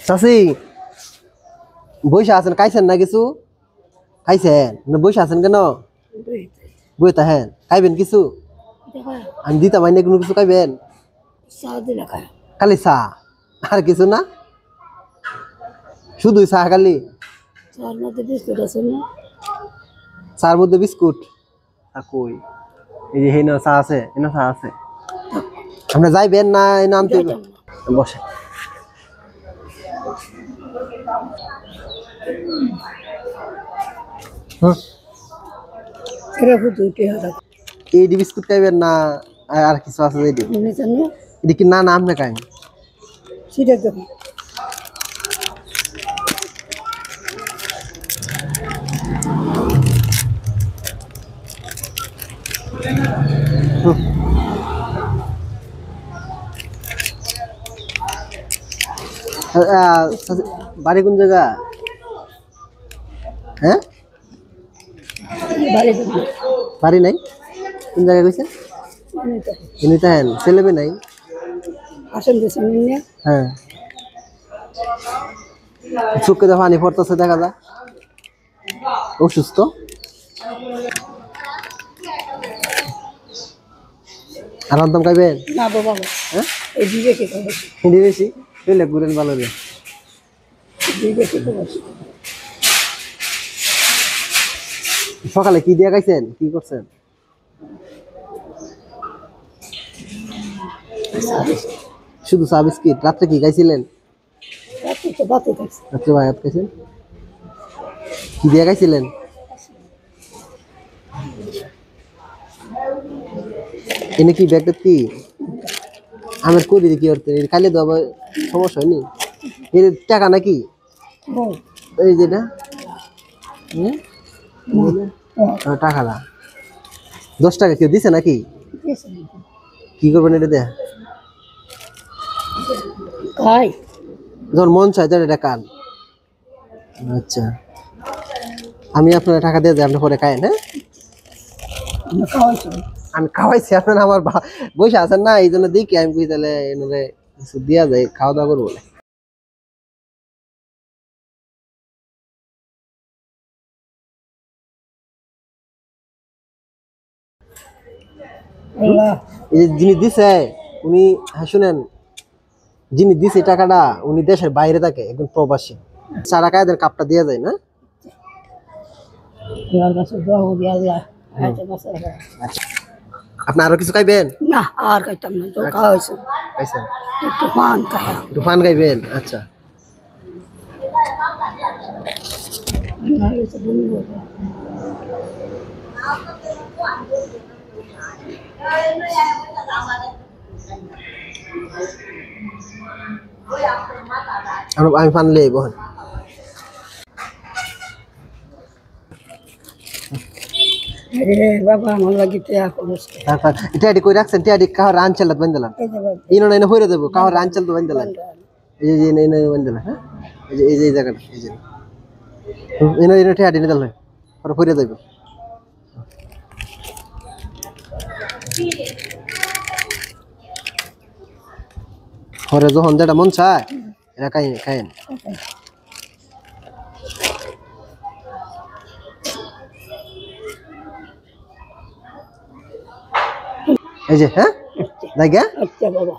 চাচি বইসা আছেন, খাইছেন না কিছু? খাইছেন না বইসা আছেন কেন? বই তাহেন খাইবেন কিছু? আমি দিতাম আইনে কোনো কিছু খাইবেন? খালি চা আর কিছু না? শুধু চা খালি? চার মধ্যে বিস্কুট কই? এই যে হেন চা আছে, এনে চা আছে। আপনি যাইবেন না এনে আনতে? বসে এই বিস্কুট খাইবেন না আর কিছু আছে? এটি কি না নাম না খাই? বাড়ি কোন জায়গা? হ্যাঁ বাড়ি নাই? কোন জায়গায় কইছেন? এমনিতেন ছেলে মেয়ে নাই? হ্যাঁ চোখে তো পানি পড়তেছে দেখা যায়। অসুস্থ? আরাম দাম খাইবেন? হ্যাঁ বেশি ঘুরেন ভালো রে। সকালে কি দিয়ে খাইছেন? কি করছেন? শুধু চা বিস্কিট? রাত্রে কি খাইছিলেন? রাত্রে ভাত খাইছেন? কি দিয়ে খাইছিলেন? এনে কি ব্যাগটা কি আমার করি কি করতে খাইলে তো আবার সমস্যা হয়নি? এর টাকা নাকি এই যেটা টাকা না 10 টাকা কেউ দিছে নাকি? কি করবেন এটা দেয়া? যখন মন চায় তার এটা কান। আচ্ছা আমি আপনার টাকা দিয়ে যাই, আপনি পরে খায়েন। হ্যাঁ আমি খাওয়াইছি আপনার, আমার বসে আছেন না এই জন্য দেখি আমি কই তাহলে এনারে কিছু দিয়া যায়, খাওয়া দাওয়া করবো। এই যে যিনি দিছে উনি, হ্যাঁ শুনেন, যিনি দিছে টাকাটা উনি দেশের বাইরে থাকে, একজন প্রবাসী। সারা কায়দের কাপটা দেওয়া যায় না? আপনি আরো কিছু খাইবেন? না আর খাইতাম না, তো খাওয়া হয়েছে। একটু পান খাইবেন? আচ্ছা আমি পান লেই বহন। বাবা আমার লাগি টিয়াডি কই রাখছেন? টিয়াডি কাহর আনচাল বান্ধলাম ইনো না হইরে দেব, কাহর আনচাল তো বান্ধলাম। এই যে এনে বান্ধলাম। হ্যাঁ এই যে এই জায়গাটা এই যে এনে টিয়াডি নিদল হয় পরে হইরে দেব। পরে যখন যেটা মন চায় এটা খাইন। এই যে হ্যাঁ লাগে। আচ্ছা বাবা।